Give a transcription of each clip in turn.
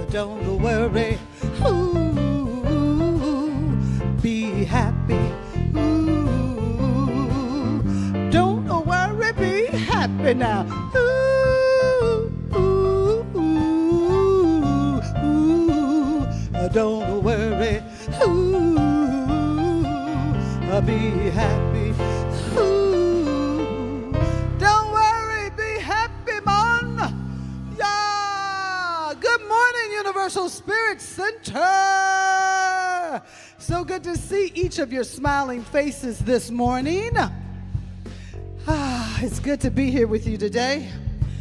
Don't worry, ooh, be happy, ooh, don't worry, be happy now, ooh, ooh, ooh, ooh, don't worry, ooh, be happy, ooh, don't worry, be happy, man. Yeah, good morning, Universal Spirit Center. So good to see each of your smiling faces this morning. It's good to be here with you today.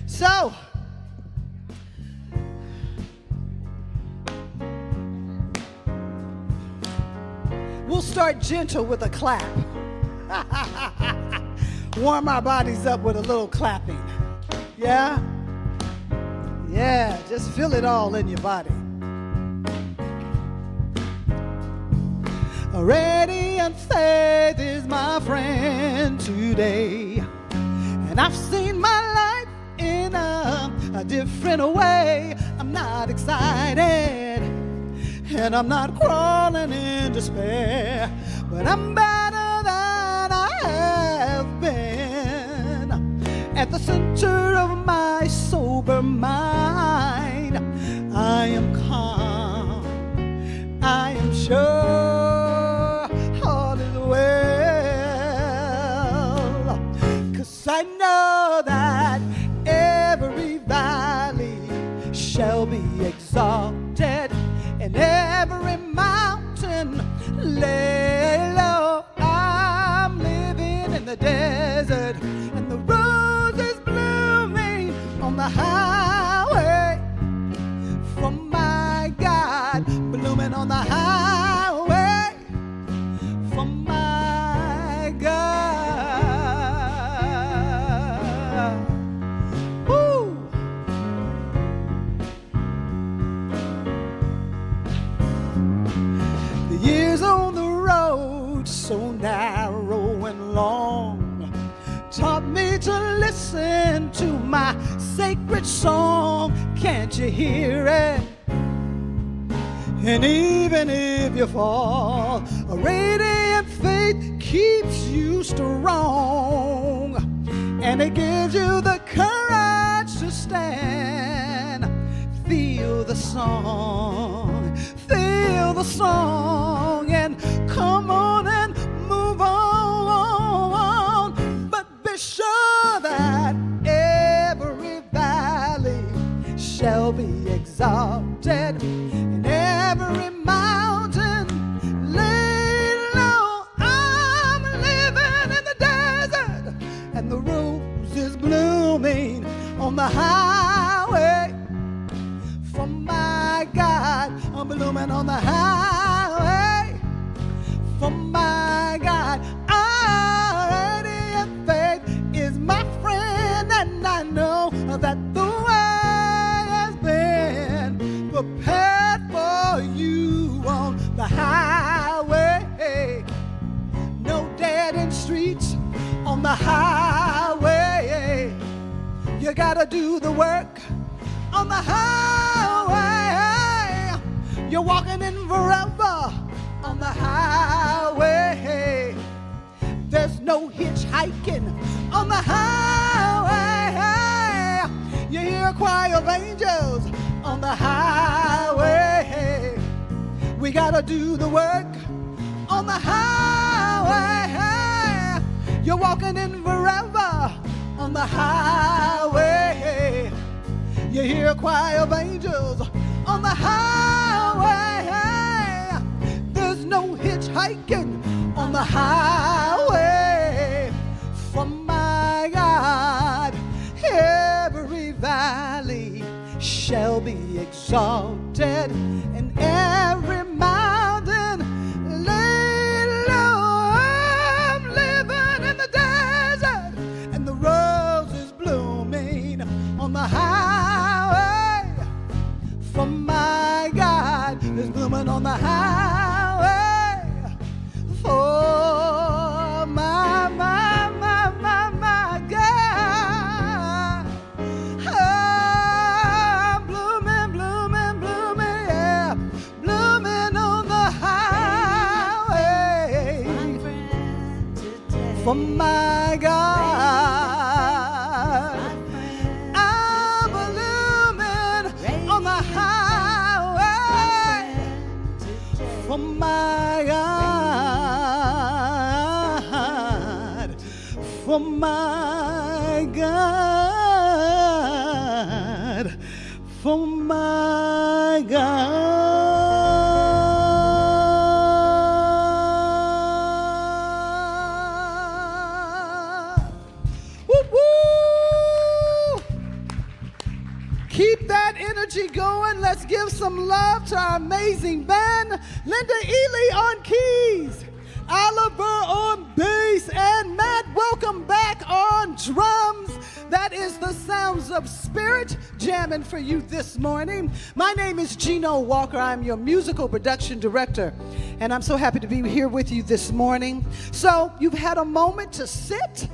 So, we'll start gentle with a clap. Warm our bodies up with a little clapping. Yeah? Yeah, just feel it all in your body. Radiant faith is my friend today, and I've seen my life in a different way. I'm not excited, and I'm not crawling in despair, but I'm better than I have been. At the center of my sober mind, I am calm, I am sure all is well, 'cause I know that every valley shall be exalted, and every mountain lay low. I'm living in the desert, and the rose is blooming on the highway from my God, blooming on the highway from my God. Woo! The years on the road, so narrow and long, taught me to listen to my sacred song. Can't you hear it? And even if you fall, a radiant faith keeps you strong, and it gives you the courage to stand. Feel the song, and come on and move on. But be sure that every valley shall be exalted, and every mountain laid low. I'm living in the desert, and the rose is blooming on the highway from my God. I'm blooming on the highway from my God. Radiant faith is my friend, and I know that the way has been prepared for you on the highway. No dead-end streets on the highway. You gotta do the work on the highway. You're walking in forever on the highway. There's no hitchhiking on the highway. You hear a choir of angels on the highway. We gotta do the work on the highway. You're walking in forever on the highway. You hear a choir of angels on the highway. There's no hitchhiking on the highway from my God. Every valley shall be exalted, blooming on the highway for my God. Oh, blooming, blooming, blooming, yeah, blooming on the highway for my God. I'm blooming on the highway for my God, for my God, for my God. Woo woo! Keep that energy going. Let's give some love to our amazing band. Linda Ely on keys, Oliver on bass, and Matt, welcome back on drums. That is the Sounds of Spirit jamming for you this morning. My name is Gino Walker. I'm your musical production director, and I'm so happy to be here with you this morning. So you've had a moment to sit.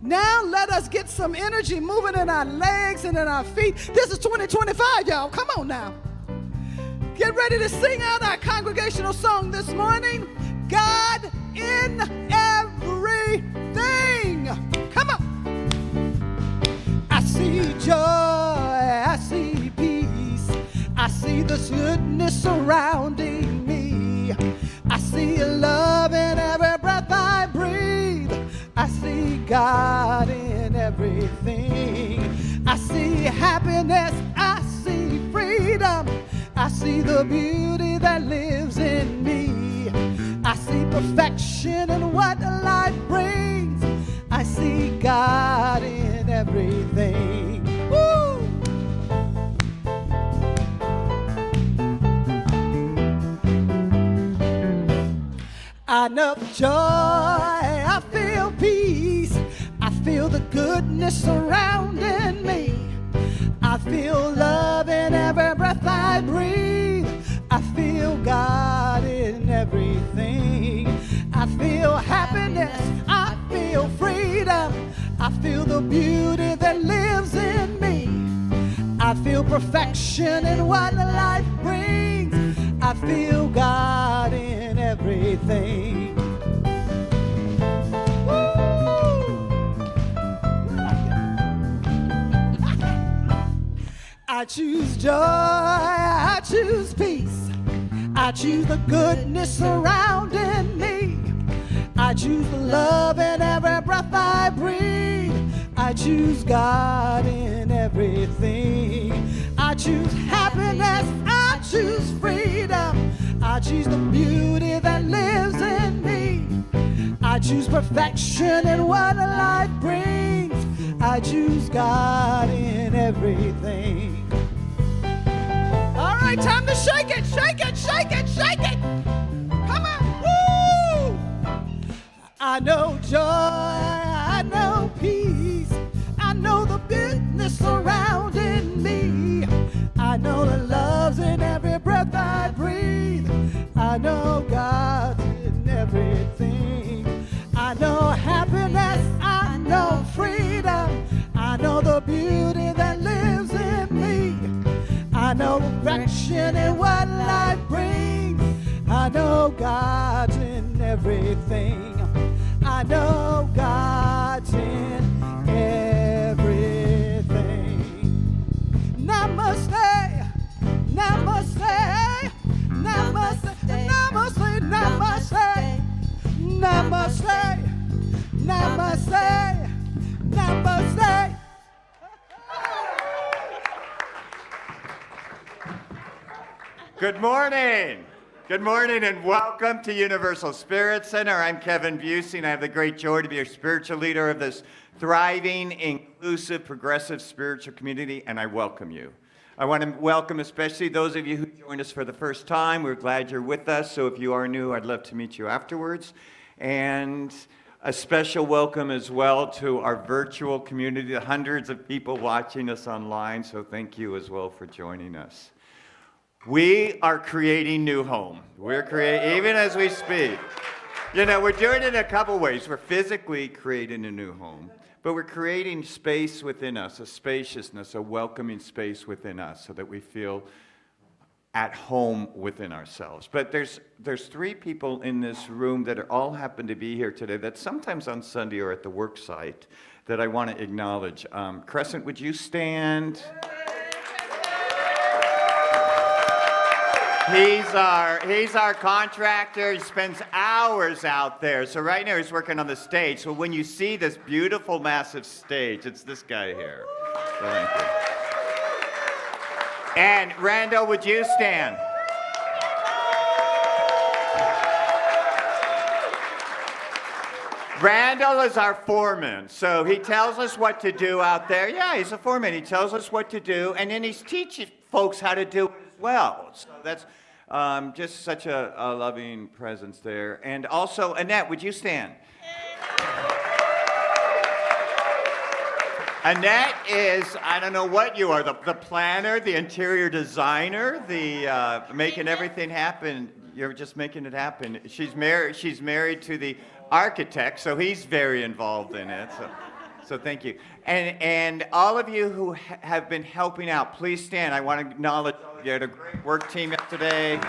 Now let us get some energy moving in our legs and in our feet. This is 2025, y'all. Come on now. Get ready to sing out our congregational song this morning, God in Everything. Come on. I see joy, I see peace, I see the goodness surrounding me. I see love in every breath I breathe. I see God in everything. I see happiness, I see freedom. I see the beauty that lives in me. I see perfection in what life brings. I see God in everything. Woo! I know joy, I feel peace, I feel the goodness surrounding me. I feel love in every breath I breathe. I feel God in everything. I feel happiness, I feel freedom. I feel the beauty that lives in me. I feel perfection in what life brings. I feel God in everything. I choose joy, I choose peace, I choose the goodness surrounding me. I choose the love in every breath I breathe. I choose God in everything. I choose happiness, I choose freedom. I choose the beauty that lives in me. I choose perfection in what life brings. I choose God in everything. All right, time to shake it, shake it, shake it, shake it. Come on, woo! I know joy, I know peace. I know the goodness surrounding me. I know the love's in every breath I breathe. I know God's in everything. I know happiness, I know freedom. I know the beauty that lives in me. I know perfection in what life brings. I know God's in everything. I know God's in everything. Namaste, namaste, namaste, namaste, namaste, namaste, namaste, namaste. Good morning. Good morning and welcome to Universal Spirit Center. I'm Kevin Busey and I have the great joy to be your spiritual leader of this thriving, inclusive, progressive spiritual community, and I welcome you. I want to welcome especially those of you who joined us for the first time. We're glad you're with us, so if you are new, I'd love to meet you afterwards. And a special welcome as well to our virtual community, the hundreds of people watching us online, so thank you as well for joining us. We are creating new home. We're creating, even as we speak. You know, we're doing it in a couple ways. We're physically creating a new home, but we're creating space within us, a spaciousness, a welcoming space within us so that we feel at home within ourselves. But there's three people in this room that all happen to be here today that sometimes on Sunday are at the work site that I want to acknowledge. Crescent, would you stand? He's our contractor. He spends hours out there. So right now he's working on the stage. So when you see this beautiful, massive stage, it's this guy here. So thank you. And Randall, would you stand? Randall is our foreman, so he tells us what to do out there. Yeah, he's a foreman. He tells us what to do, and then he's teaching folks how to do it as well. So that's just such a loving presence there. And also, Annette, would you stand? Annette is, I don't know what you are, the planner, the interior designer, the making everything happen. You're just making it happen. She's married to the architect, so he's very involved in it. So thank you. And all of you who have been helping out, please stand. I want to acknowledge you had a great work team yesterday. We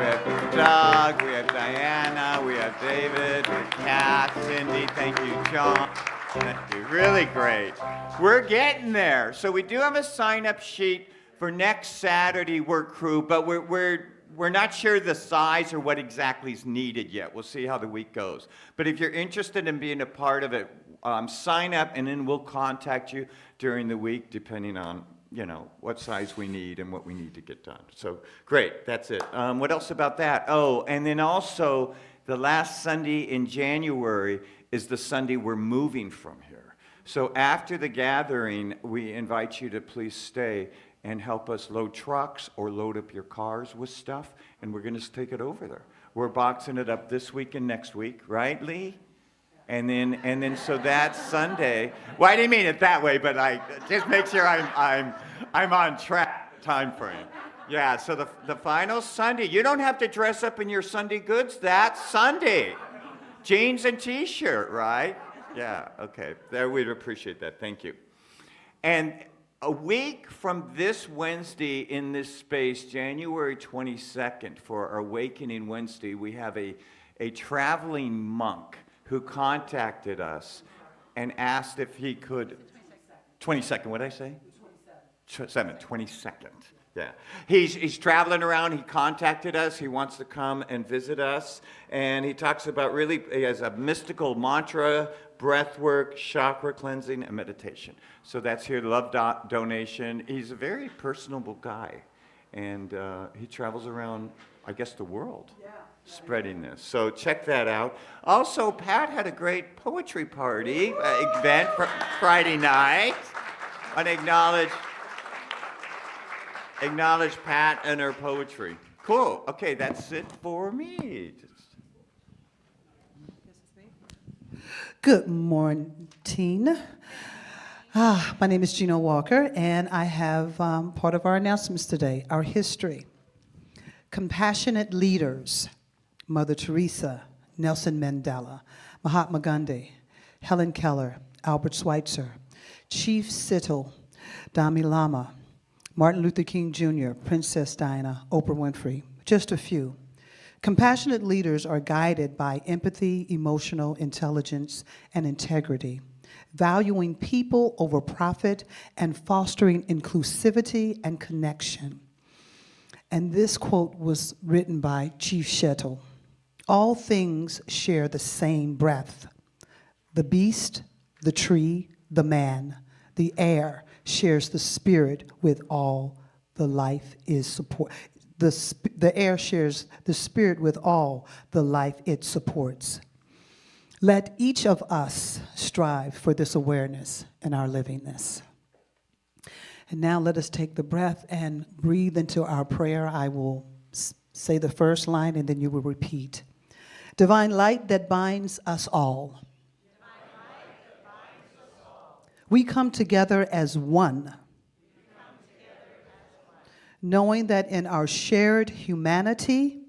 have Doug, we have Diana, we have David, we have Kat, Cindy, thank you, John. Thank you. Really great. We're getting there. So we do have a sign-up sheet for next Saturday work crew, but we're not sure the size or what exactly is needed yet. We'll see how the week goes. But if you're interested in being a part of it, sign up, and then we'll contact you during the week, depending on what size we need and what we need to get done. So great, that's it. What else about that? Oh, and then also the last Sunday in January is the Sunday we're moving from here. So after the gathering, we invite you to please stay and help us load trucks or load up your cars with stuff, and we're going to take it over there. We're boxing it up this week and next week, right, Lee? And then so that Sunday. Well, I didn't mean it that way, but I just make sure I'm on track time frame. Yeah. So the final Sunday, you don't have to dress up in your Sunday goods. That's Sunday. Jeans and T-shirt, right? Yeah. Okay. There, we'd appreciate that. Thank you. And a week from this Wednesday in this space, January 22nd, for our Awakening Wednesday, we have a traveling monk who contacted us and asked if he could. 22nd, what did I say? 22nd. Yeah. He's traveling around. He contacted us. He wants to come and visit us. And he talks about he has a mystical mantra, breath work, chakra cleansing, and meditation. So that's here, love donation. He's a very personable guy. And he travels around, I guess, the world. Yeah. Spreading this. So check that out. Also, Pat had a great poetry party event for Friday night. And acknowledge Pat and her poetry. Cool. Okay, that's it for me. Good morning. My name is Gina Walker, and I have part of our announcements today, our history. Compassionate leaders, Mother Teresa, Nelson Mandela, Mahatma Gandhi, Helen Keller, Albert Schweitzer, Chief Sittle, Dalai Lama, Martin Luther King Jr., Princess Diana, Oprah Winfrey, just a few. Compassionate leaders are guided by empathy, emotional intelligence, and integrity, valuing people over profit and fostering inclusivity and connection. And this quote was written by Chief Shettle. All things share the same breath. The beast, the tree, the man, the air shares the spirit with all the life is support. The air shares the spirit with all the life it supports. Let each of us strive for this awareness in our livingness. And now let us take the breath and breathe into our prayer. I will say the first line and then you will repeat. Divine light that binds us all. We come together as one. knowing that in our shared humanity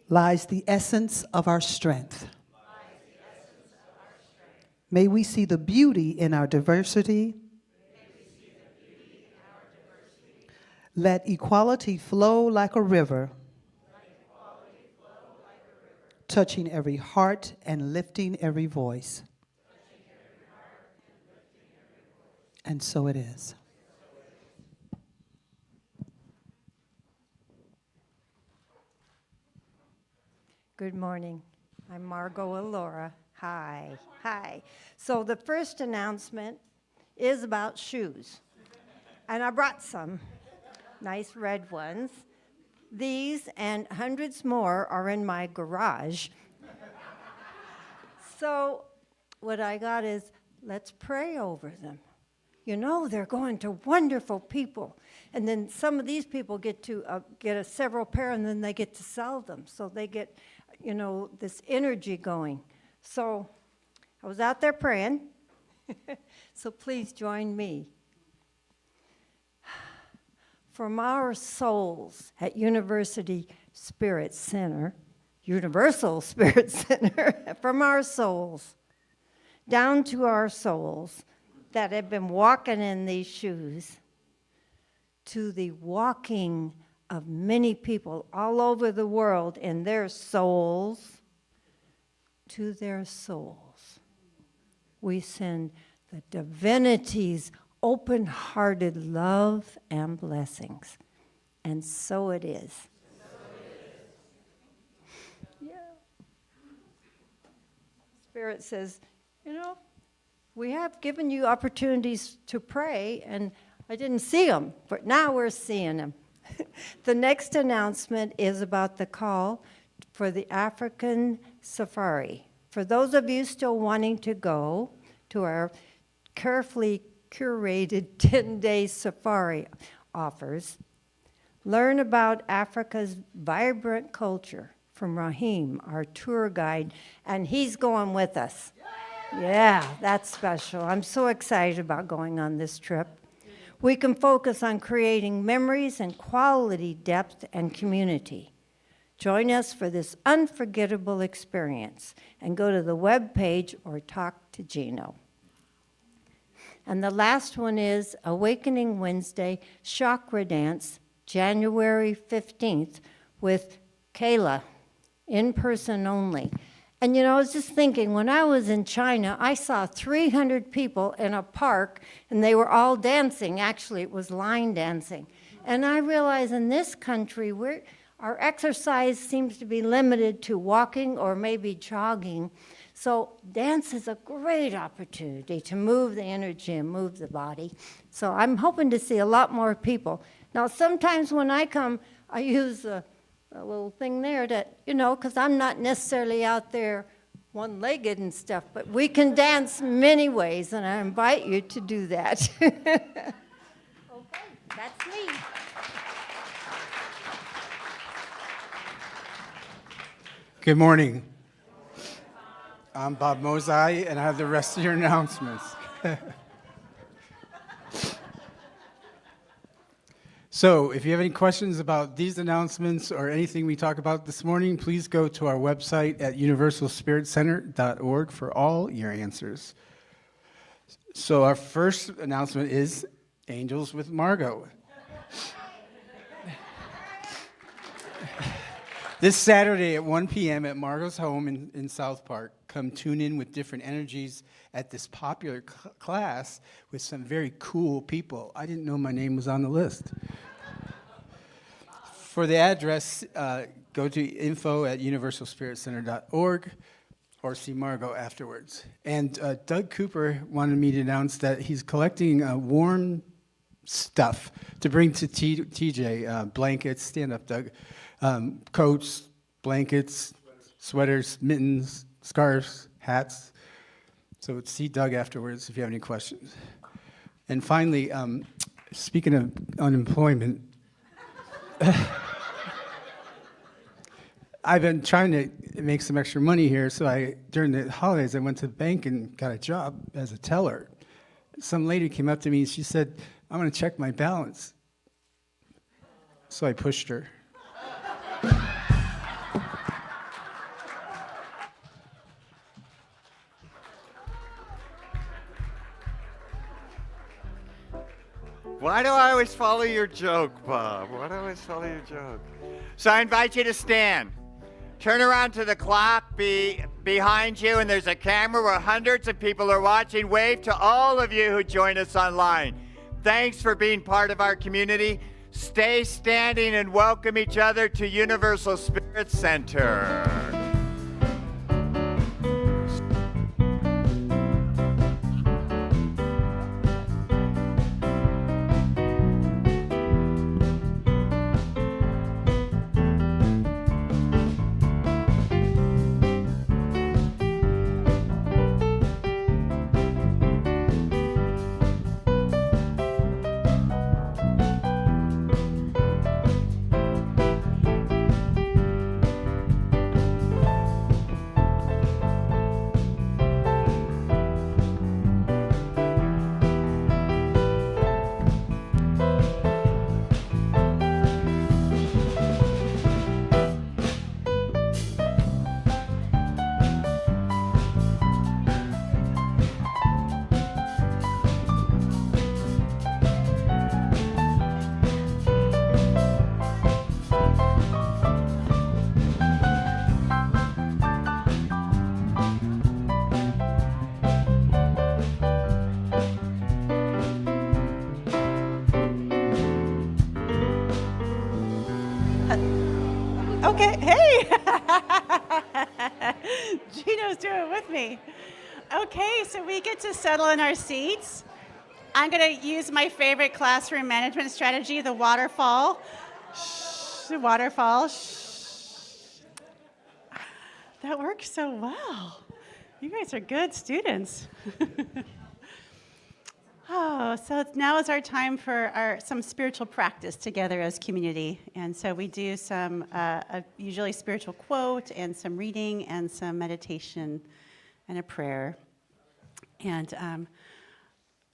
lies the essence of our strength. May we see the beauty in our diversity. Let equality flow like a river, touching every heart and lifting every voice. And so it is. Good morning. I'm Margot Alora. Hi. Hi. So the first announcement is about shoes. And I brought some nice red ones. These and hundreds more are in my garage. So what I got is, let's pray over them. You know, they're going to wonderful people. And then some of these people get to get a several pair, and then they get to sell them. So they get, you know, this energy going. So I was out there praying. So please join me. From our souls at University Spirit Center, Universal Spirit Center, from our souls down to our souls that have been walking in these shoes, to the walking of many people all over the world in their souls, to their souls, we send the divinity's open-hearted love and blessings. And so it is. Yeah. Spirit says, you know, we have given you opportunities to pray, and I didn't see them, but now we're seeing them. The next announcement is about the call for the African Safari. For those of you still wanting to go to our carefully curated 10-day safari offers, learn about Africa's vibrant culture from Rahim, our tour guide, and he's going with us. Yeah, that's special. I'm so excited about going on this trip. We can focus on creating memories and quality depth and community. Join us for this unforgettable experience and go to the webpage or talk to Gino. And the last one is Awakening Wednesday Chakra Dance, January 15th with Kayla, in person only. And you know, I was just thinking, when I was in China, I saw 300 people in a park, and they were all dancing. Actually, it was line dancing. And I realize in this country, our exercise seems to be limited to walking or maybe jogging. So dance is a great opportunity to move the energy and move the body. So I'm hoping to see a lot more people. Now, sometimes when I come, I use a little thing there that, you know, because I'm not necessarily out there one-legged and stuff, but we can dance many ways, and I invite you to do that. Okay, that's me. Good morning. I'm Bob Mosai, and I have the rest of your announcements. So if you have any questions about these announcements or anything we talk about this morning, please go to our website at universalspiritcenter.org for all your answers. So our first announcement is Angels with Margot. This Saturday at 1 p.m. at Margot's home in South Park, come tune in with different energies at this popular class with some very cool people. I didn't know my name was on the list. For the address, go to info@universalspiritcenter.org or see Margot afterwards. And Doug Cooper wanted me to announce that he's collecting warm stuff to bring to TJ, blankets, stand up, Doug, coats, blankets, sweaters, mittens, scarves, hats. So see Doug afterwards if you have any questions. And finally, speaking of unemployment, I've been trying to make some extra money here, so during the holidays, I went to the bank and got a job as a teller. Some lady came up to me and she said, I'm going to check my balance. So I pushed her. Why do I always follow your joke, Bob? Why do I always follow your joke? So I invite you to stand. Turn around to the clock behind you, and there's a camera where hundreds of people are watching. Wave to all of you who join us online. Thanks for being part of our community. Stay standing and welcome each other to Universal Spirit Center. Okay, hey! Gino's doing it with me. Okay, so we get to settle in our seats. I'm going to use my favorite classroom management strategy, the waterfall. Shh, the waterfall. Shh. That works so well. You guys are good students. Oh, so now is our time for some spiritual practice together as community. And so we do some usually spiritual quote and some reading and some meditation and a prayer. And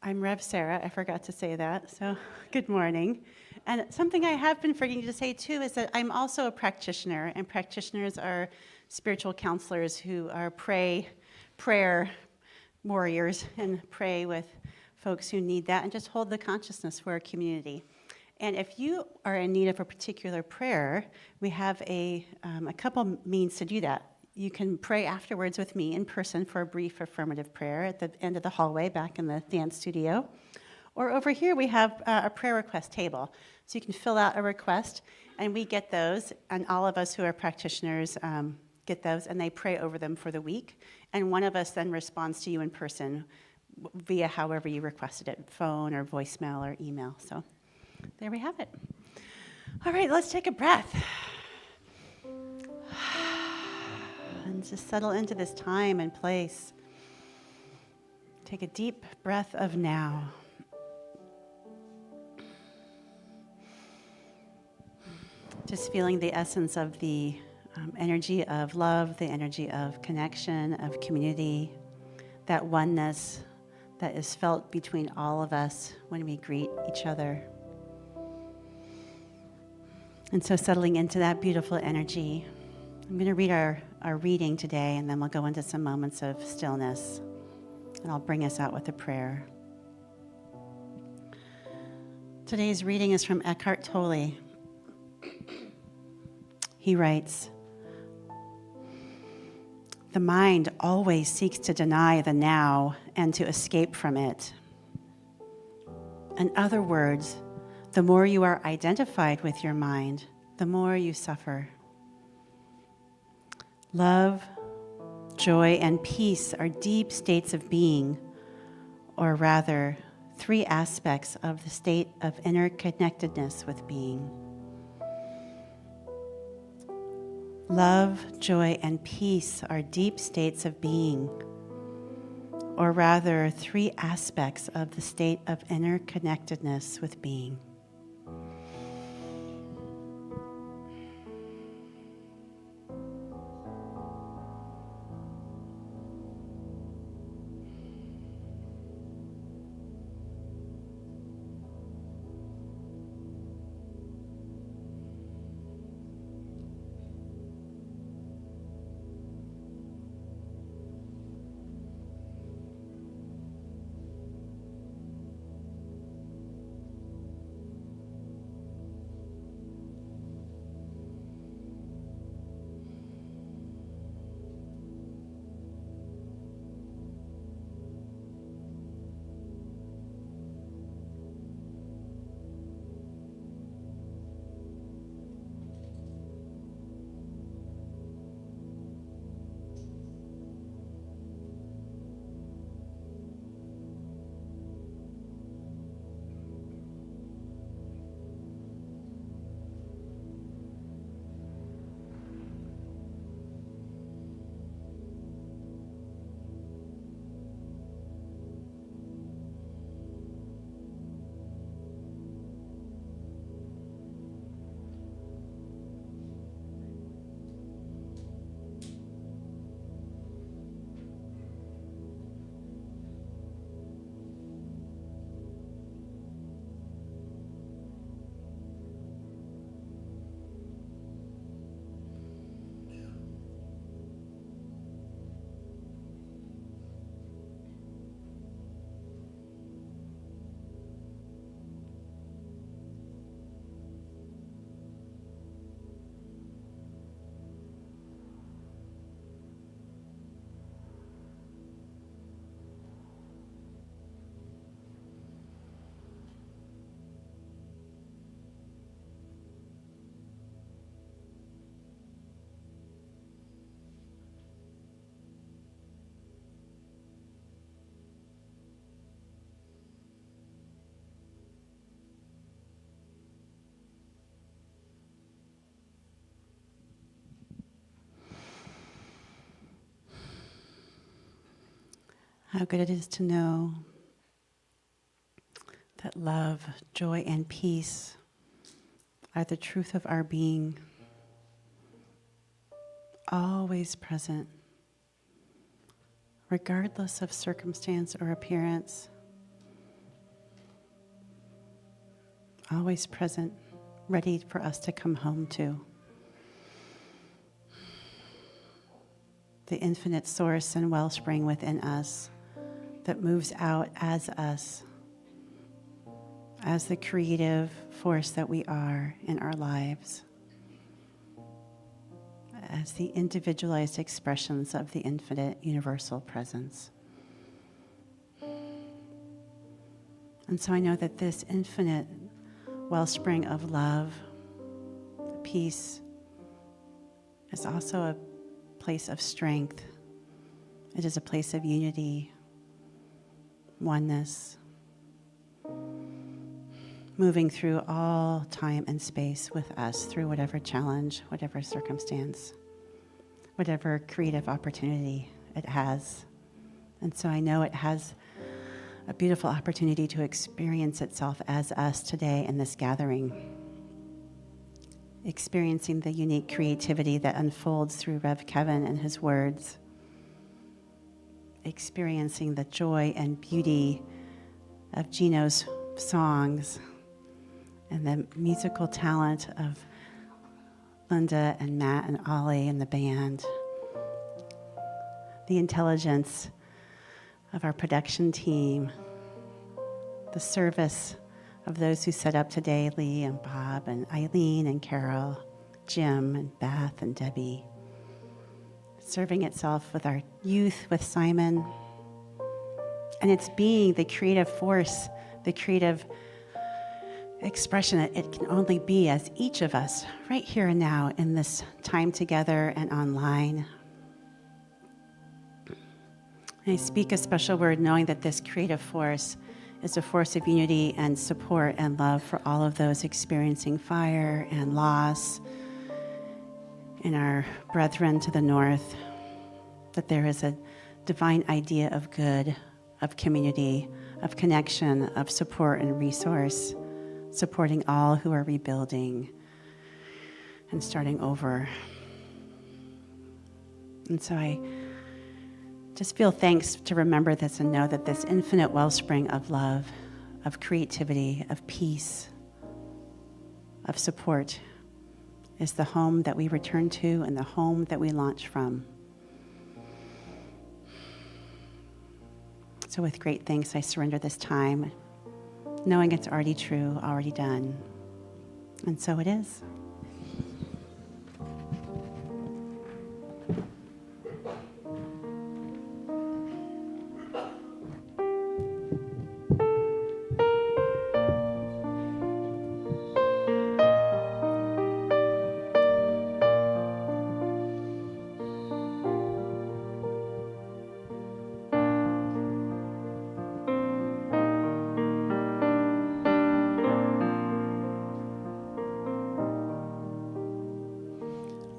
I'm Rev Sarah. I forgot to say that. So good morning. And something I have been forgetting to say too is that I'm also a practitioner, and practitioners are spiritual counselors who are prayer warriors and pray with folks who need that and just hold the consciousness for our community. And if you are in need of a particular prayer, we have a couple means to do that. You can pray afterwards with me in person for a brief affirmative prayer at the end of the hallway back in the dance studio. Or over here we have a prayer request table. So you can fill out a request, and we get those, and all of us who are practitioners get those, and they pray over them for the week. And one of us then responds to you in person via however you requested it, phone or voicemail or email. So there we have it. All right, let's take a breath. And just settle into this time and place. Take a deep breath of now. Just feeling the essence of the energy of love, the energy of connection, of community, that oneness that is felt between all of us when we greet each other. And so settling into that beautiful energy, I'm going to read our reading today, and then we'll go into some moments of stillness, and I'll bring us out with a prayer. Today's reading is from Eckhart Tolle. He writes, "The mind always seeks to deny the now and to escape from it. In other words, the more you are identified with your mind, the more you suffer. Love, joy, and peace are deep states of being, or rather, 3 aspects of the state of interconnectedness with being. Love, joy, and peace are deep states of being, or rather, 3 aspects of the state of interconnectedness with being. How good it is to know that love, joy, and peace are the truth of our being, always present, regardless of circumstance or appearance, always present, ready for us to come home to. The infinite source and wellspring within us that moves out as us, as the creative force that we are in our lives, as the individualized expressions of the infinite universal presence. And so I know that this infinite wellspring of love, peace, is also a place of strength. It is a place of unity, oneness, moving through all time and space with us through whatever challenge, whatever circumstance, whatever creative opportunity it has. And so I know it has a beautiful opportunity to experience itself as us today in this gathering, experiencing the unique creativity that unfolds through Rev Kevin and his words, experiencing the joy and beauty of Gino's songs, and the musical talent of Linda and Matt and Ollie and the band, the intelligence of our production team, the service of those who set up today, Lee and Bob and Eileen and Carol, Jim and Beth and Debbie, serving itself with our youth, with Simon, and it's being the creative force, the creative expression that it can only be as each of us right here and now in this time together and online. And I speak a special word knowing that this creative force is a force of unity and support and love for all of those experiencing fire and loss in our brethren to the north, that there is a divine idea of good, of community, of connection, of support and resource, supporting all who are rebuilding and starting over. And so I just feel thanks to remember this and know that this infinite wellspring of love, of creativity, of peace, of support is the home that we return to and the home that we launch from. So with great thanks, I surrender this time, knowing it's already true, already done. And so it is.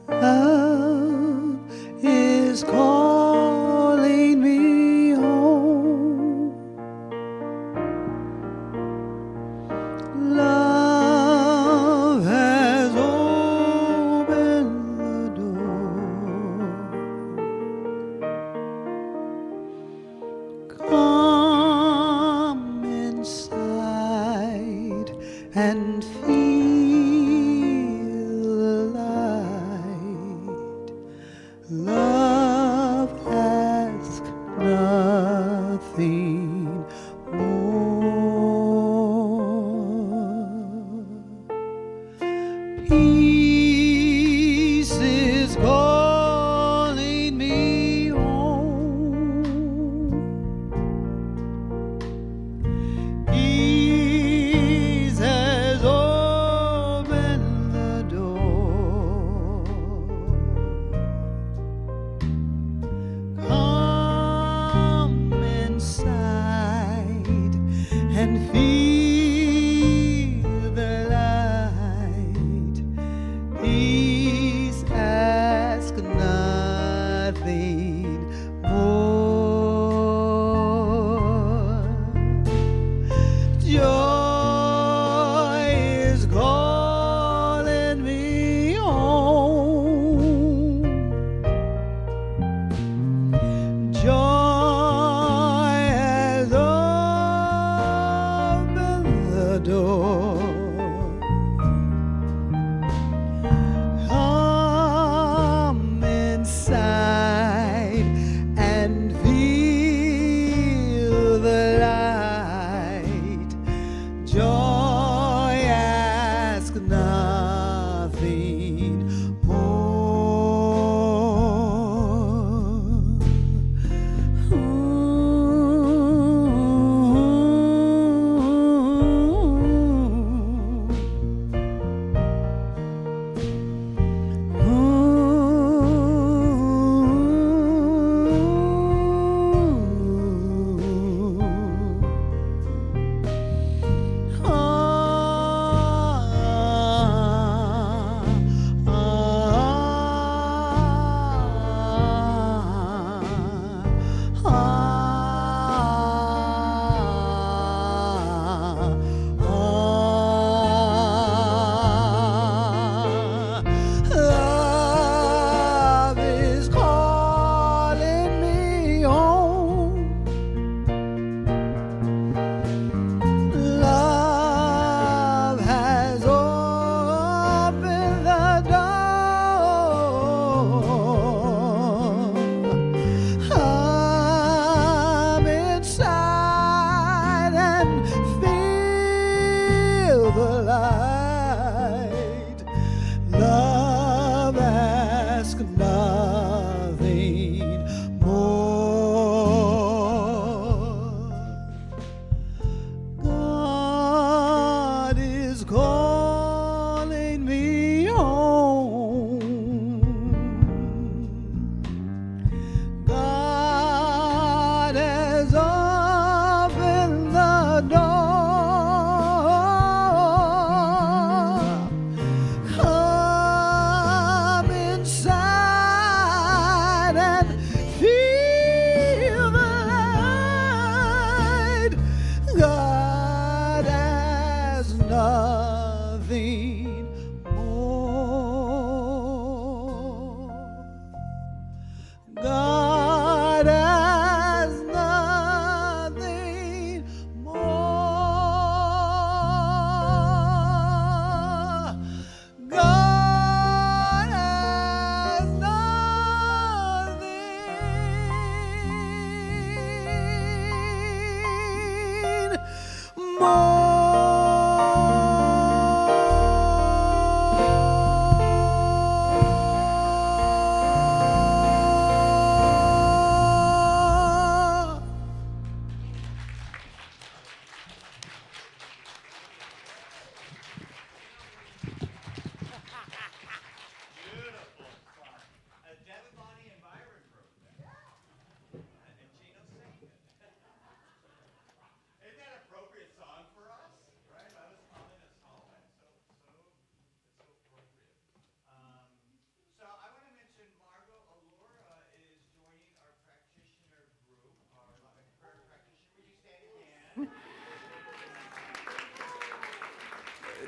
Love is calling me home. Love has opened the door. Come inside and feel love asks nothing more. Peace is calling me home. Peace has opened the door. Come inside and feel the light. Peace ask nothing more.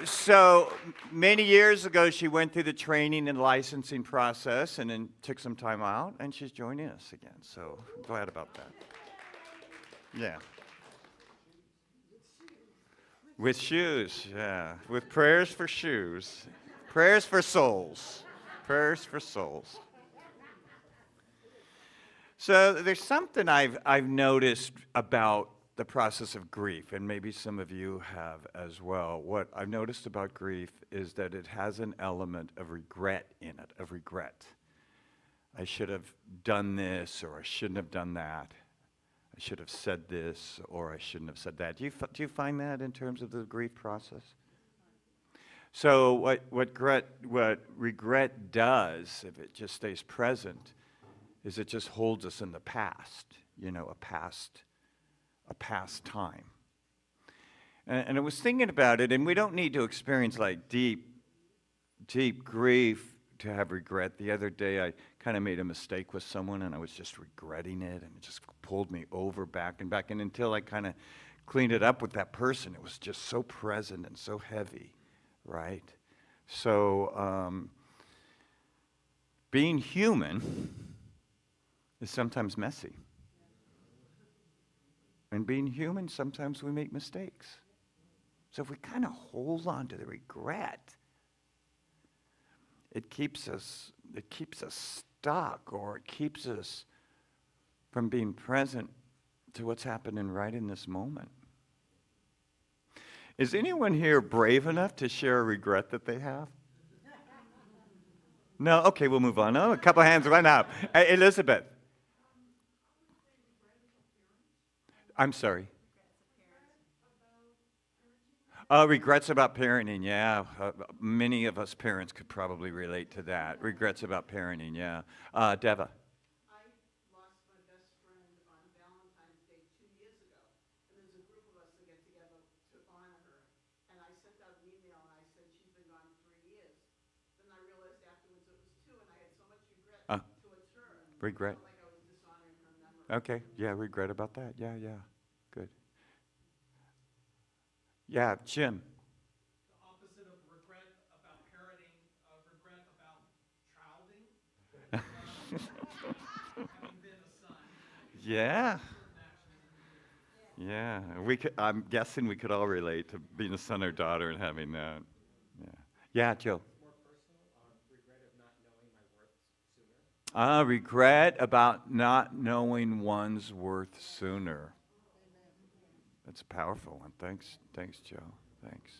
So many years ago, she went through the training and licensing process and then took some time out, and she's joining us again. So I'm glad about that. Yeah. With shoes, yeah. With prayers for shoes. Prayers for souls. Prayers for souls. So there's something I've noticed about the process of grief, and maybe some of you have as well. What I've noticed about grief is that it has an element of regret in it, of regret. I should have done this, or I shouldn't have done that. I should have said this, or I shouldn't have said that. Do you find that in terms of the grief process? So what regret does, if it just stays present, is it just holds us in the past, a past time. And I was thinking about it, and we don't need to experience like deep grief to have regret. The other day, I kind of made a mistake with someone, and I was just regretting it, and it just pulled me over back, and until I kind of cleaned it up with that person, it was just so present and so heavy, right? So being human is sometimes messy. And being human, sometimes we make mistakes. So if we kind of hold on to the regret, it keeps us stuck, or it keeps us from being present to what's happening right in this moment. Is anyone here brave enough to share a regret that they have? No? Okay, we'll move on. Oh, a couple hands went up. Hey, Elizabeth. I'm sorry. Regrets about parenting, yeah. Many of us parents could probably relate to that. Regrets about parenting, yeah. Deva. I lost my best friend on Valentine's Day 2 years ago, and there's a group of us that get together to honor her. And I sent out an email and I said she's been gone 3 years. Then I realized afterwards it was 2, and I had so much regret towards her. Regret. I felt like I was dishonoring her memory. Okay, yeah, regret about that. Yeah, good. Yeah, Jim. The opposite of regret about parenting, regret about childing. Having been a son. Yeah. Yeah, I'm guessing we could all relate to being a son or daughter and having that. Yeah, Joe. More personal, regret of not knowing my worth sooner. Regret about not knowing one's worth sooner. That's a powerful one. Thanks, Joe. Thanks.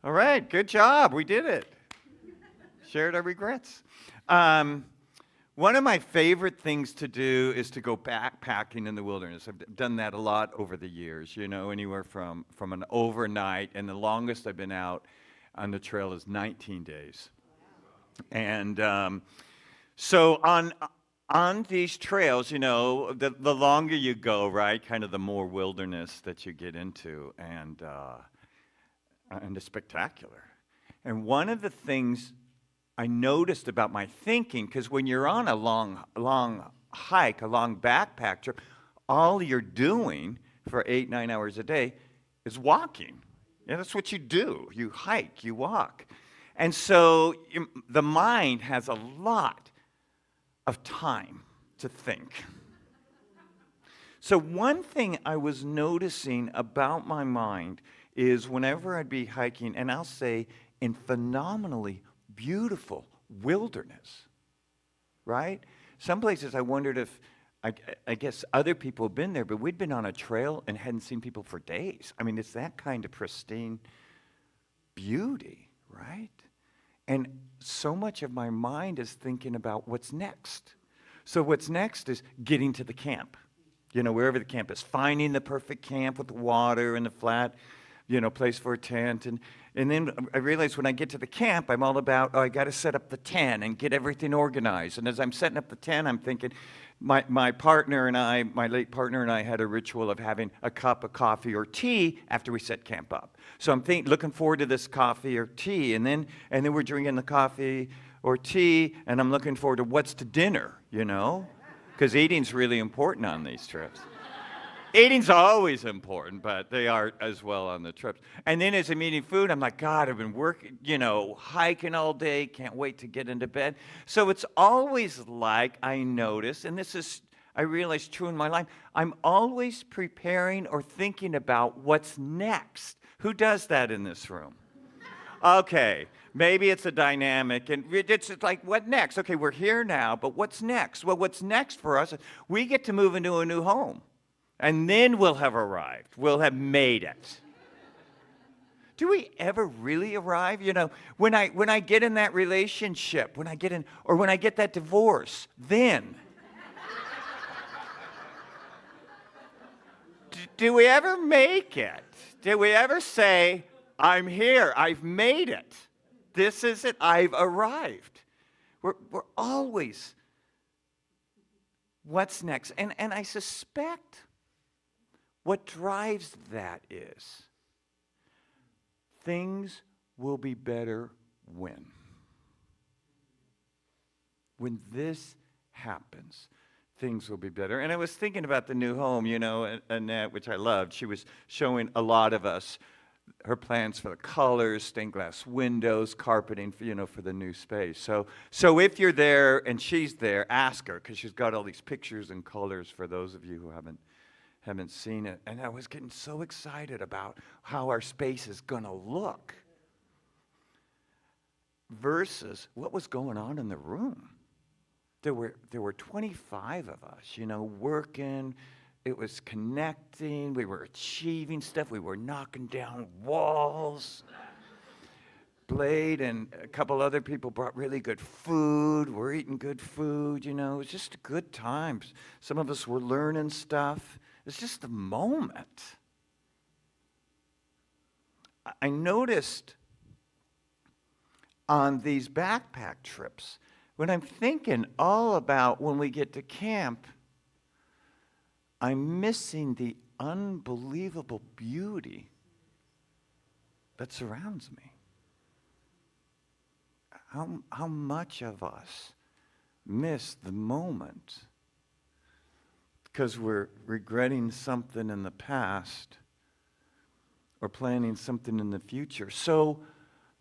All right, good job. We did it. Shared our regrets. One of my favorite things to do is to go backpacking in the wilderness. I've done that a lot over the years, anywhere from an overnight, and the longest I've been out on the trail is 19 days. And so on these trails, the longer you go, right, kind of the more wilderness that you get into, and it's spectacular. And one of the things I noticed about my thinking, because when you're on a long hike, a long backpack trip, all you're doing for 8-9 hours a day is walking. Yeah, that's what you do. You hike, you walk. And so the mind has a lot of time to think. So one thing I was noticing about my mind is whenever I'd be hiking, and I'll say in phenomenally beautiful wilderness, right? Some places I wondered if, I guess other people have been there, but we'd been on a trail and hadn't seen people for days. I mean, it's that kind of pristine beauty, right? And so much of my mind is thinking about what's next. So what's next is getting to the camp, wherever the camp is, finding the perfect camp with the water and the flat, place for a tent. And then I realized when I get to the camp, I'm all about, I got to set up the tent and get everything organized. And as I'm setting up the tent, I'm thinking, my partner and I, my late partner and I had a ritual of having a cup of coffee or tea after we set camp up. So I'm looking forward to this coffee or tea, and then we're drinking the coffee or tea, and I'm looking forward to what's to dinner, because eating's really important on these trips. Eating's always important, but they are as well on the trips. And then as I'm eating food, I'm like, God, I've been working, hiking all day, can't wait to get into bed. So it's always like I notice, and this is, I realize, true in my life, I'm always preparing or thinking about what's next. Who does that in this room? Okay, maybe it's a dynamic, and it's like, what next? Okay, we're here now, but what's next? Well, what's next for us, we get to move into a new home. And then we'll have arrived. We'll have made it. Do we ever really arrive? When I get in that relationship, when I get that divorce, then. Do we ever make it? Do we ever say, I'm here, I've made it. This is it, I've arrived. We're always, what's next? And I suspect what drives that is things will be better when. When this happens, things will be better. And I was thinking about the new home, Annette, which I loved. She was showing a lot of us her plans for the colors, stained glass windows, carpeting, for the new space. So if you're there and she's there, ask her, because she's got all these pictures and colors for those of you who haven't seen it. And I was getting so excited about how our space is going to look versus what was going on in the room. There were 25 of us, working. It was connecting. We were achieving stuff. We were knocking down walls. Blade and a couple other people brought really good food. We're eating good food, It was just good times. Some of us were learning stuff. It's just the moment. I noticed on these backpack trips, when I'm thinking all about when we get to camp, I'm missing the unbelievable beauty that surrounds me. How much of us miss the moment because we're regretting something in the past or planning something in the future. So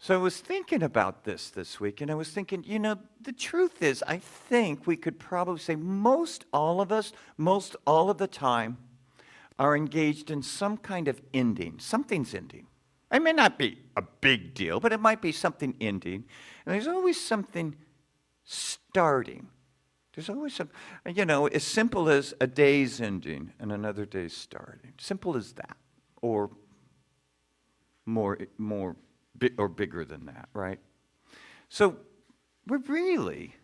I was thinking about this week, and I was thinking, the truth is, I think we could probably say most all of us, most all of the time, are engaged in some kind of ending. Something's ending. It may not be a big deal, but it might be something ending. And there's always something starting. There's always some, as simple as a day's ending and another day's starting. Simple as that, or more or bigger than that, right? So we're really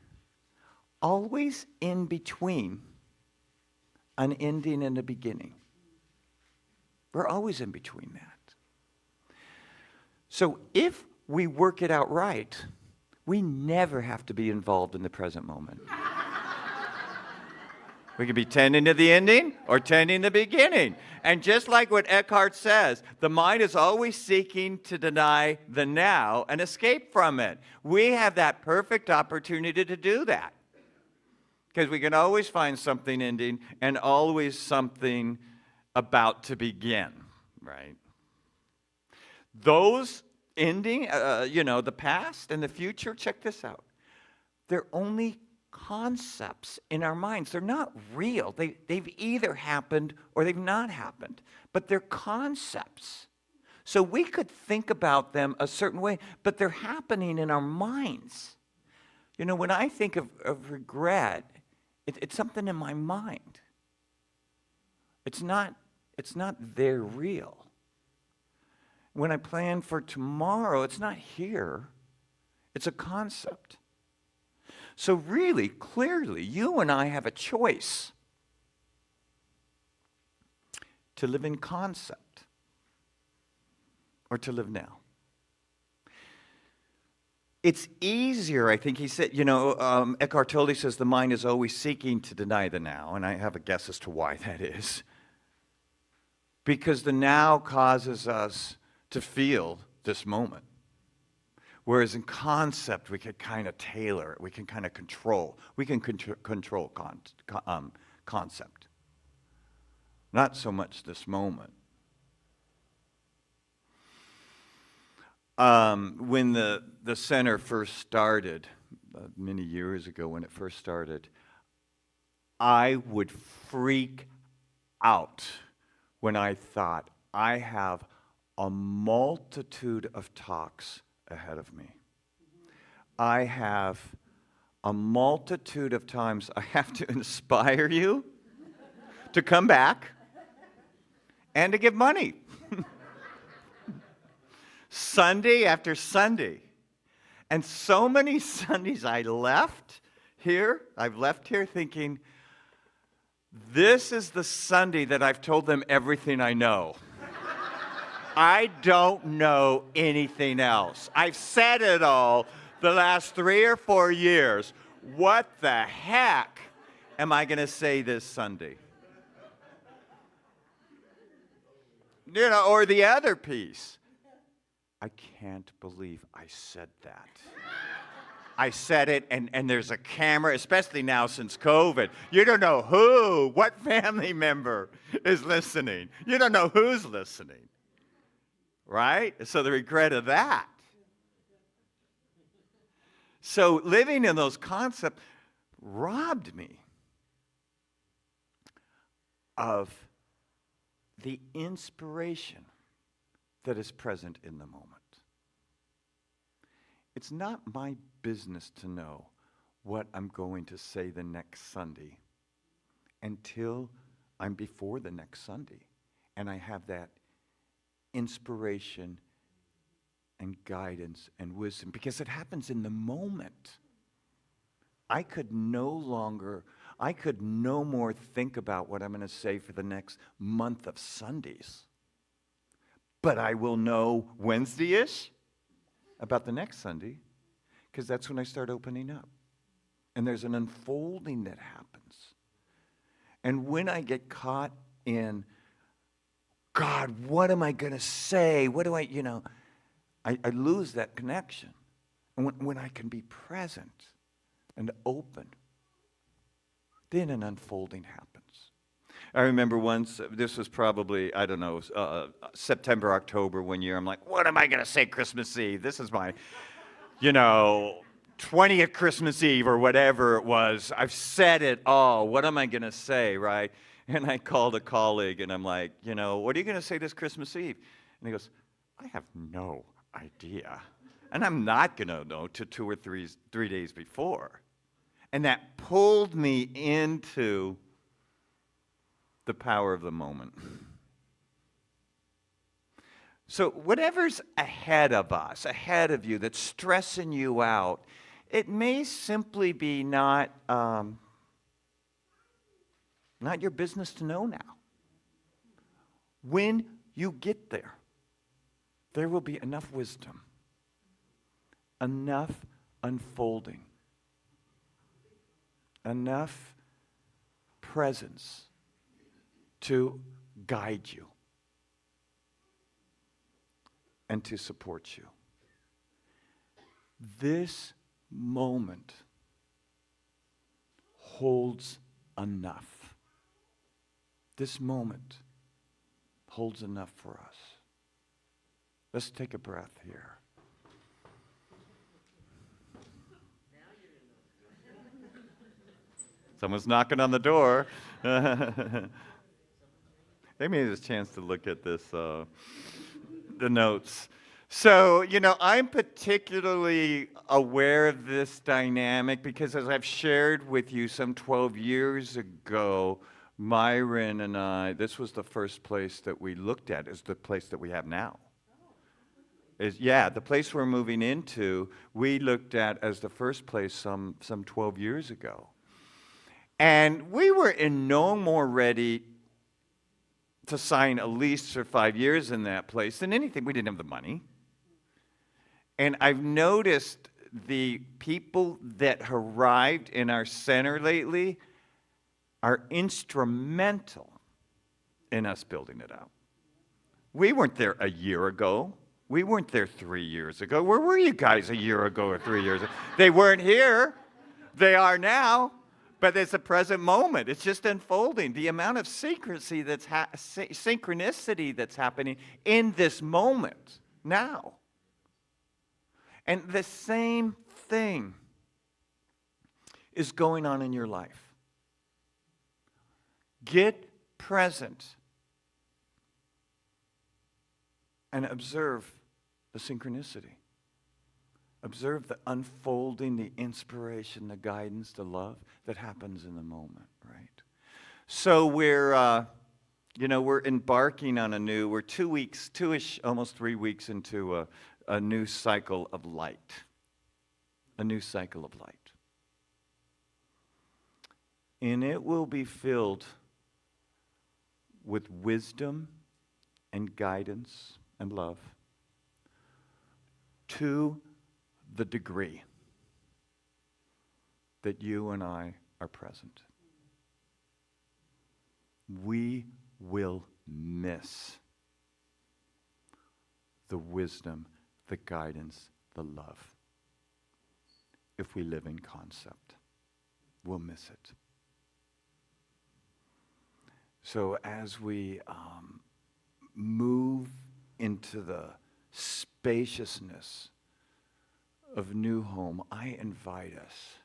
always in between an ending and a beginning. We're always in between that. So if we work it out right, we never have to be involved in the present moment. We could be tending to the ending or tending the beginning. And just like what Eckhart says, the mind is always seeking to deny the now and escape from it. We have that perfect opportunity to do that. Because we can always find something ending and always something about to begin, right? Those ending, the past and the future, check this out. They're only concepts in our minds. They're not real. They've either happened or they've not happened, but they're concepts. So we could think about them a certain way, but they're happening in our minds. When I think of regret, it's something in my mind. It's not there real. When I plan for tomorrow, it's not here. It's a concept. So really, clearly, you and I have a choice to live in concept or to live now. It's easier, I think he said, Eckhart Tolle says the mind is always seeking to deny the now, and I have a guess as to why that is. Because the now causes us to feel this moment. Whereas in concept, we could kind of tailor it. We can kind of control. We can control concept. not so much this moment. When the center first started, many years ago when it first started, I would freak out when I thought, I have a multitude of talks ahead of me. I have a multitude of times I have to inspire you to come back and to give money. Sunday after Sunday. And so many Sundays I've left here thinking, this is the Sunday that I've told them everything I know. I don't know anything else. I've said it all the last 3 or 4 years. What the heck am I going to say this Sunday? You know, or the other piece. I can't believe I said that. I said it, and there's a camera, especially now since COVID. You don't know what family member is listening. You don't know who's listening, right? So the regret of that. So living in those concepts robbed me of the inspiration that is present in the moment. It's not my business to know what I'm going to say the next Sunday until I'm before the next Sunday and I have that inspiration and guidance and wisdom, because it happens in the moment. I could no more think about what I'm going to say for the next month of Sundays. But I will know Wednesday-ish about the next Sunday, because that's when I start opening up. And there's an unfolding that happens. And when I get caught in, God, what am I going to say? What do I lose that connection. And when I can be present and open, then an unfolding happens. I remember once, this was probably, September, October one year, I'm like, what am I going to say Christmas Eve? This is my, 20th Christmas Eve or whatever it was. I've said it all. What am I going to say, right? And I called a colleague and I'm like, what are you going to say this Christmas Eve? And he goes, I have no idea. And I'm not going to know till 2 or 3 days before. And that pulled me into the power of the moment. So whatever's ahead of us, ahead of you, that's stressing you out, it may simply be not your business to know now. When you get there, there will be enough wisdom, enough unfolding, enough presence to guide you and to support you. This moment holds enough. This moment holds enough for us. Let's take a breath here. Someone's knocking on the door. They may have a chance to look at this, the notes. So, I'm particularly aware of this dynamic because, as I've shared with you some 12 years ago, Myron and I, this was the first place that we looked at, is the place that we have now. The place we're moving into, we looked at as the first place some 12 years ago. And we were in no more ready to sign a lease for 5 years in that place than anything. We didn't have the money. And I've noticed the people that arrived in our center lately are instrumental in us building it out. We weren't there a year ago. We weren't there 3 years ago. Where were you guys a year ago or 3 years ago? They weren't here. They are now. But it's a present moment. It's just unfolding. The amount of synchronicity that's happening in this moment now. And the same thing is going on in your life. Get present and observe the synchronicity. Observe the unfolding, the inspiration, the guidance, the love that happens in the moment, right? So we're embarking on we're 2 weeks, almost 3 weeks into a new cycle of light. A new cycle of light. And it will be filled with wisdom and guidance and love to the degree that you and I are present. We will miss the wisdom, the guidance, the love if we live in concept. We'll miss it. So as we move into the spaciousness of new home, I invite us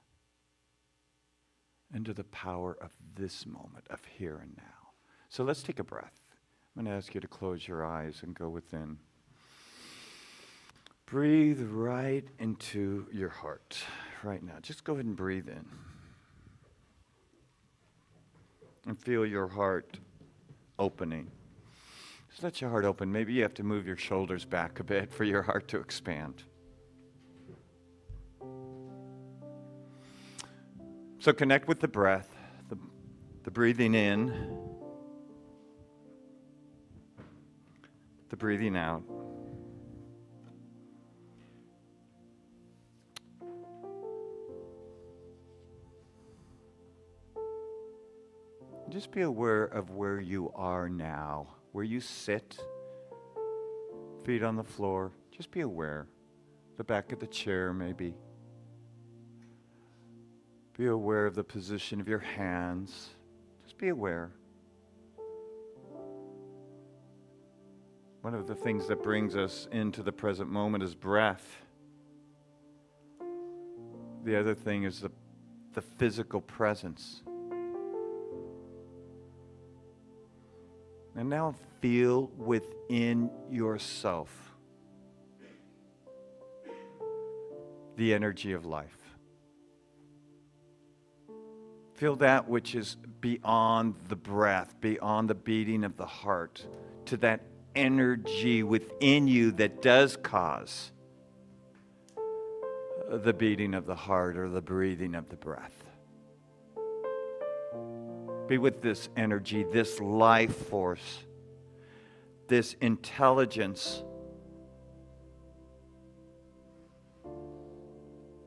into the power of this moment, of here and now. So let's take a breath. I'm going to ask you to close your eyes and go within. Breathe right into your heart right now. Just go ahead and breathe in. And feel your heart opening. Just let your heart open. Maybe you have to move your shoulders back a bit for your heart to expand. So connect with the breath, the breathing in, the breathing out. Just be aware of where you are now, where you sit, feet on the floor. Just be aware. The back of the chair, maybe. Be aware of the position of your hands. Just be aware. One of the things that brings us into the present moment is breath. The other thing is the physical presence. And now feel within yourself the energy of life. Feel that which is beyond the breath, beyond the beating of the heart, to that energy within you that does cause the beating of the heart or the breathing of the breath. Be with this energy, this life force, this intelligence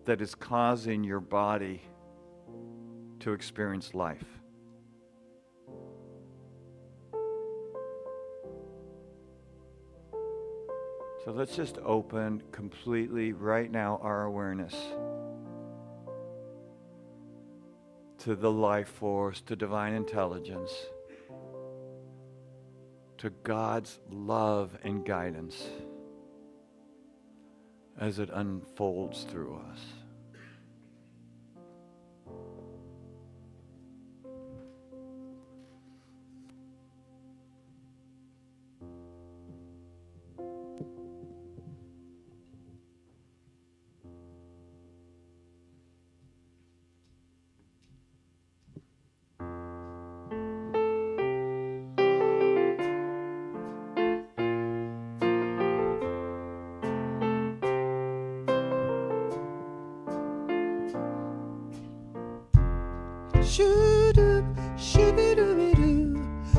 that is causing your body to experience life. So let's just open completely right now our awareness to the life force, to divine intelligence, to God's love and guidance as it unfolds through us. Shoo-doop, shoo-be-doo-be-doo,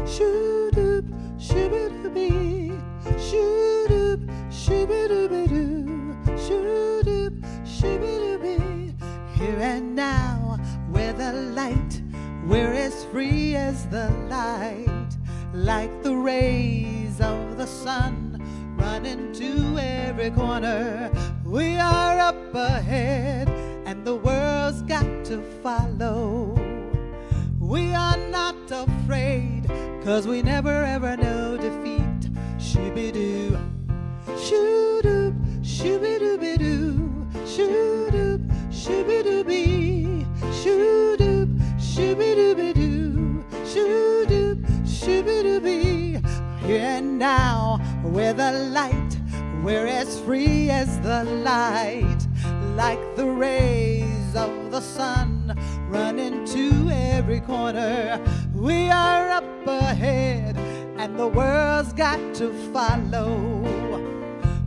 shoo-doop, shoo-be-doo-be, shoo-doop, shoo-be-doo-be-doo, shoo-doop, shoo-be-doo-be. Here and now, where the light, we're as free as the light, like the rays of the sun, running to every corner. We are up ahead, and the world's got to follow. 'cause we never ever know defeat. Shoo-be-doo, shoo-doop, shoo-be-doo-be-doo, shoo-doop, shoo-be-doo-bee, shoo-doop, shoo-be-doo-be-doo, shoo-doop, shoo-be-doo-bee. Here and now, we're the light, we're as free as the light, like the rays of the sun running to every corner. We are up ahead, and the world's got to follow.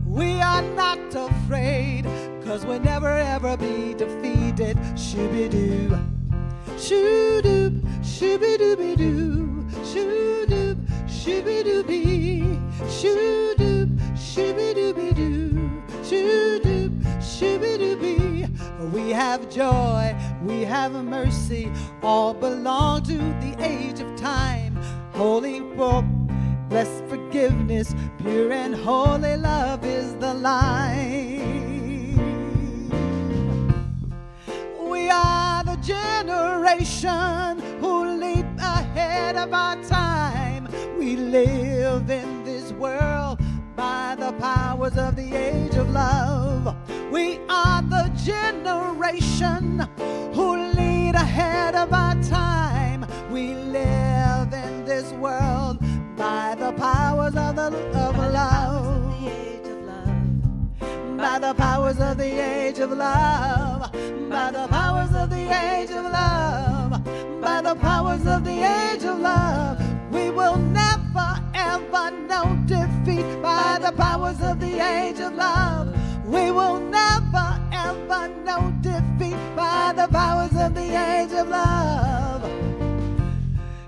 We are not afraid, 'cause we'll never ever be defeated. Shoo-be-doo, shoo-doop, shoo-be-doo-be-doo, shoo-doop, shoo-be-doo-bee, shoo-doop, shoo-be-doo-be-doo, shoo-doop, shoo-be-doo-bee. We have joy, we have mercy, all belong to the age of time. Holy hope, blessed forgiveness, pure and holy love is the line. We are the generation who leap ahead of our time. We live in this world by the powers of the age of love. We are the generation who lead ahead of our time. We live in this world by the powers of love. By the powers of the age of love. By the powers of the age of love. By the powers of the age of love. We will never ever know defeat by the powers of the age of love. We will never ever know defeat by the powers of the age of love.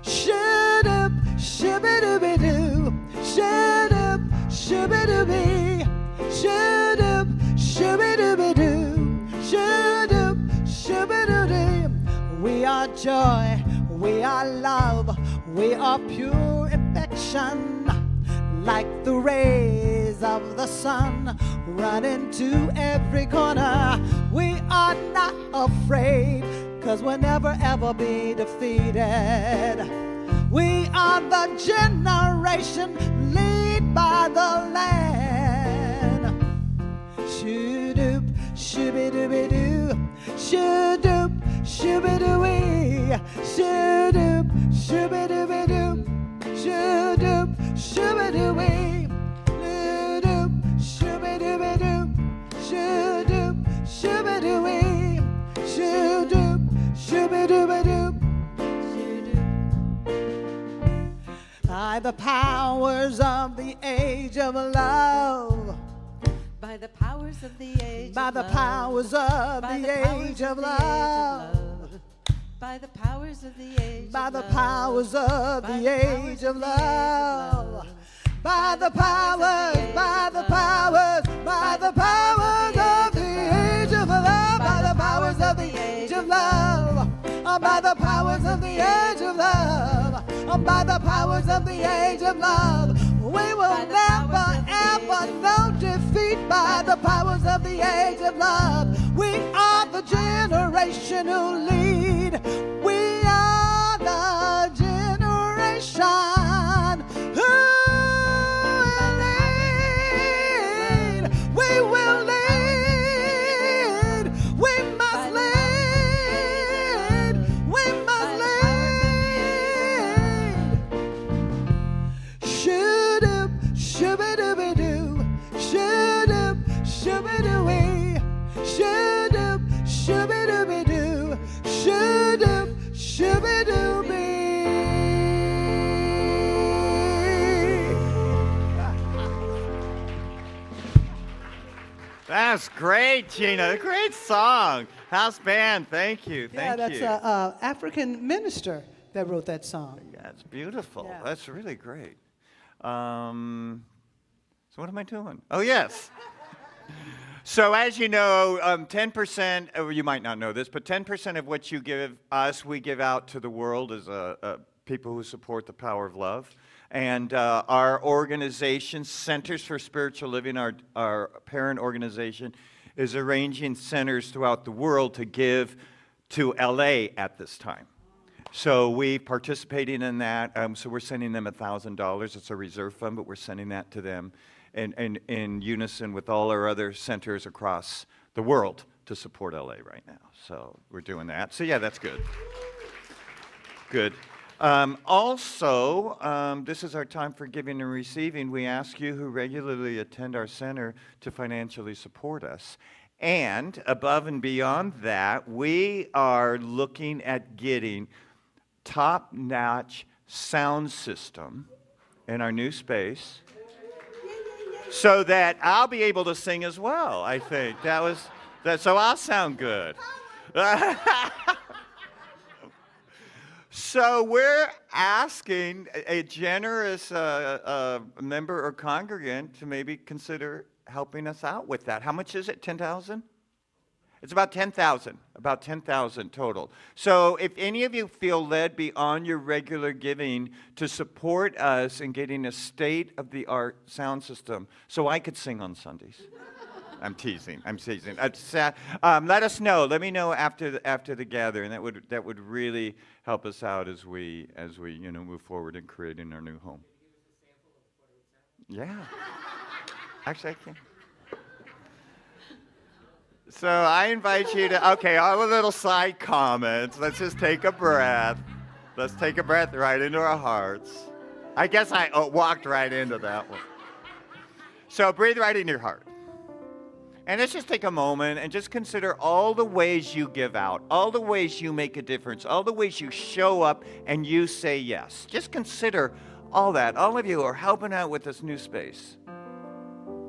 Shut up, shoo-be-doo-be-doo. Shut up, shoo-be-doo-bee. Shut up, shoo-be-doo-be-doo. Shut up, shoo-be-doo-dee. We are joy, we are love, we are pure affection, like the rays of the sun running to every corner. We are not afraid, 'cause we'll never ever be defeated. We are the generation led by the land. Shoo-doop, shoo-be-doo-be-doo, shoo-doop, shoo-be-doo-wee, shoo-doop, shoo-be-doo-be-doo, shoo-doop, shoo-be-doo-wee, shoo-doop, shoo-be-doo-be-doo, shoo-doop, shoo-be-doo-wee, shoo-doop, shoo-be-doo-be-doo. By the powers of the age of love. By the powers of the age By of the love. powers of By the the powers age of of the age of love. love. By the powers of the age By of the love. powers of By the the powers age of of the age of love. love. By the powers, by the powers, by the powers of the age of love. By the powers of the age of love. By the powers of the age of love. By the powers of the age of love. We will never ever know defeat by the powers of the age of love. We are the generation who lead. We are the generation who lead. We will lead. We must lead. We must lead. Shoot up, shoo-be-doo-be-doo. Shoot up, shoo-be-doo-wee. Shoot up, shoo-be-doo-be-doo. Shoot up, shoo-be-doo-bee. That's great, Gina. Great song. House band, thank you. Yeah, Thank that's you. an African minister that wrote that song. That's beautiful. Yeah. That's really great. So what am I doing? Oh, yes. So as you know, 10%, or you might not know this, but 10% of what you give us, we give out to the world as people who support the power of love. And our organization, Centers for Spiritual Living, our parent organization, is arranging centers throughout the world to give to LA at this time. So we participating in that. So we're sending them $1,000. It's a reserve fund, but we're sending that to them in unison with all our other centers across the world to support LA right now. So we're doing that. So yeah, that's good. Good. Also, this is our time for giving and receiving. We ask you who regularly attend our center to financially support us. And above and beyond that, we are looking at getting top-notch sound system in our new space so that I'll be able to sing as well, I think. So I'll sound good. So we're asking a generous member or congregant to maybe consider helping us out with that. How much is it? 10,000? It's about 10,000. About 10,000 total. So if any of you feel led beyond your regular giving to support us in getting a state-of-the-art sound system, so I could sing on Sundays. I'm teasing. Let us know. Let me know after the gathering. That would really help us out as we move forward in creating our new home. Yeah. Actually, I can. So I invite you to. Okay, all the little side comments. Let's just take a breath. Let's take a breath right into our hearts. I guess I walked right into that one. So breathe right in your heart. And let's just take a moment and just consider all the ways you give out, all the ways you make a difference, all the ways you show up and you say yes. Just consider all that. All of you are helping out with this new space.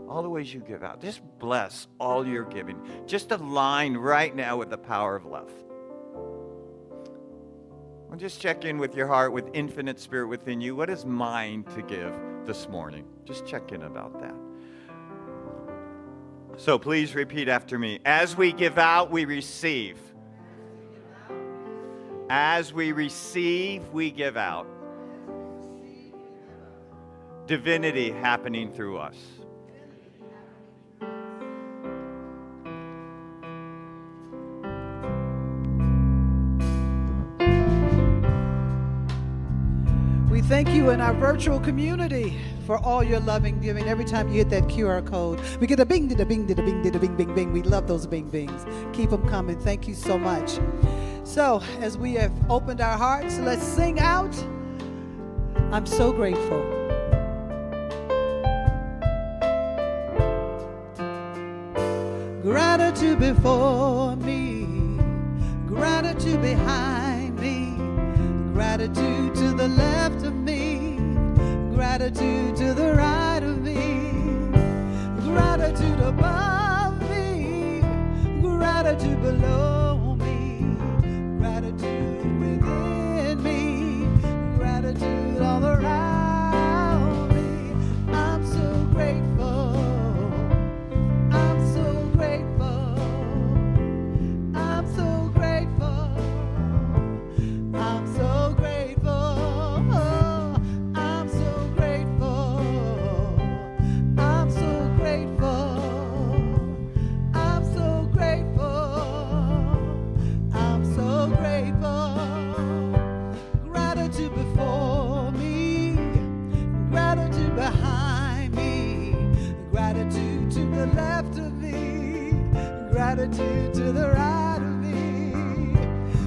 All the ways you give out. Just bless all your giving. Just align right now with the power of love. Well, just check in with your heart, with infinite spirit within you. What is mine to give this morning? Just check in about that. So please repeat after me. As we give out, we receive. As we receive, we give out. Divinity happening through us. We thank you in our virtual community for all your loving giving. Every time you hit that QR code, we get a bing, da bing, da bing, da bing, bing, bing. We love those bing, bings. Keep them coming. Thank you so much. So, as we have opened our hearts, let's sing out. I'm so grateful. Gratitude before me, gratitude behind me, gratitude to the left of me, gratitude to the right of me, gratitude above me, gratitude below me, gratitude within me, gratitude all around me. I'm so grateful. I'm so grateful. I'm so grateful. I'm so grateful. I'm so grateful. I'm so grateful. I'm so grateful. I'm so grateful. Gratitude before me, gratitude behind me, gratitude to the left of me, gratitude to the right of me,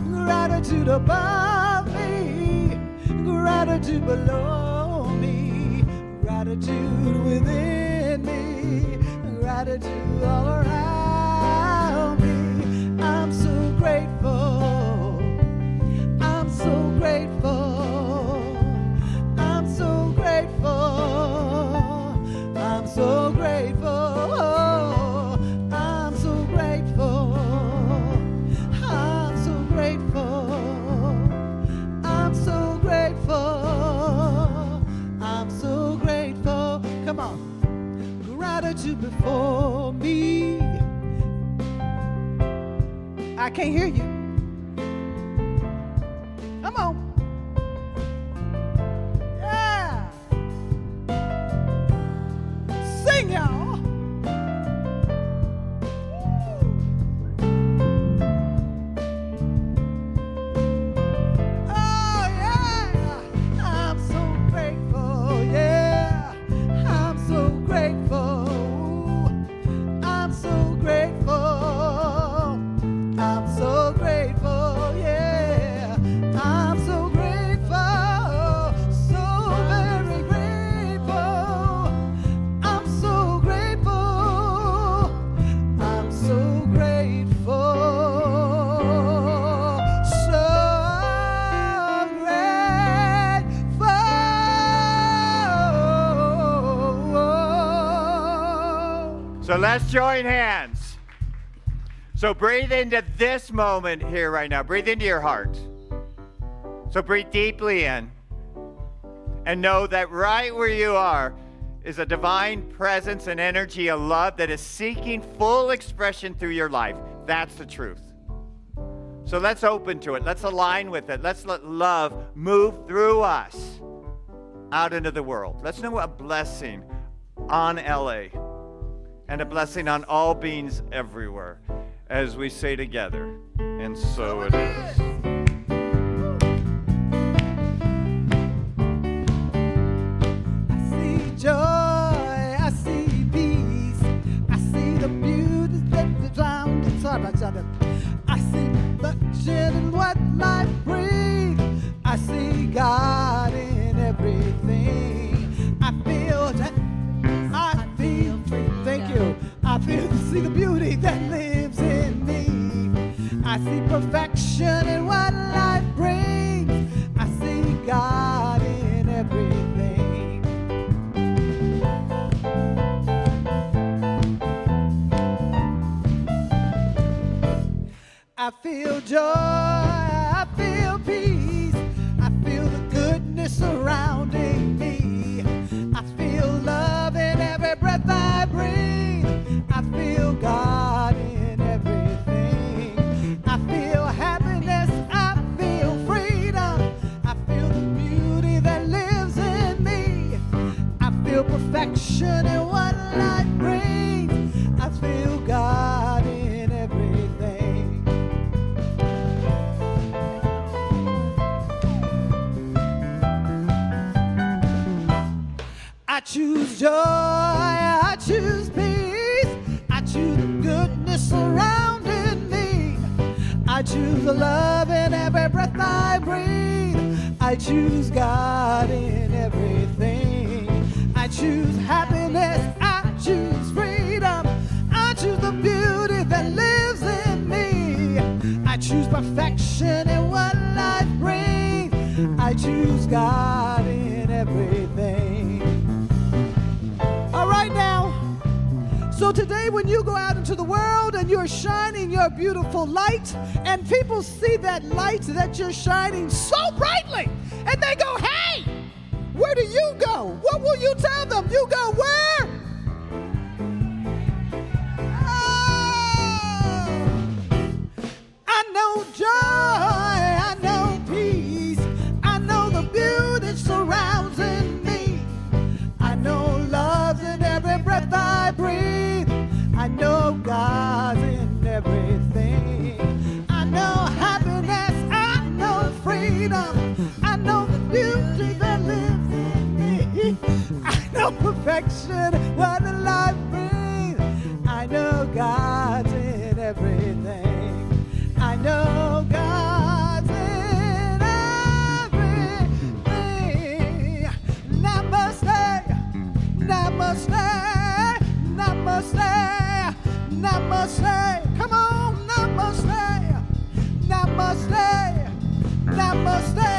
gratitude above me, gratitude below me, gratitude within me, gratitude all around me. I'm so grateful. I'm so grateful. I'm so grateful. I'm so grateful. I'm so grateful. I'm so grateful. I'm so grateful. I'm so grateful. Come on. Gratitude before me. I can't hear you. Come on. Yeah. Sing, y'all. So let's join hands. So breathe into this moment here right now. Breathe into your heart. So breathe deeply in. And know that right where you are is a divine presence and energy of love that is seeking full expression through your life. That's the truth. So let's open to it. Let's align with it. Let's let love move through us out into the world. Let's know a blessing on LA and a blessing on all beings everywhere as we say together, and so it is. I see joy, I see peace, I see the beauty that drowned inside each other. I see reflection in what life brings. I see God in everything. I feel that. I feel free. Thank you. I feel see the beauty that lives in me. I see perfection in what life brings. I see God in everything. I feel joy, I feel peace, I feel the goodness surrounding me. I feel love in every breath I breathe. I feel God in everything. I feel happiness, I feel freedom. I feel the beauty that lives in me. I feel perfection in what life brings. I feel God in everything. I choose joy, I choose peace, I choose the goodness surrounding me. I choose the love in every breath I breathe. I choose God in everything. I choose happiness, I choose freedom. I choose the beauty that lives in me. I choose perfection in what life brings. I choose God in everything. All right now, so today when you go out into the world and you're shining your beautiful light, and people see that light that you're shining so brightly, and they go, hey, where do you go? What will you tell them? You go where? Oh, I know joy, I know peace, I know the beauty surrounds in me. I know love's in every breath I breathe. I know God's in everything. I know happiness, I know freedom. I know the beauty that lives in me. I know perfection, what the life brings. I know God's in everything. I know God's in everything. Namaste, namaste, namaste, namaste. Come on, namaste, namaste, namaste.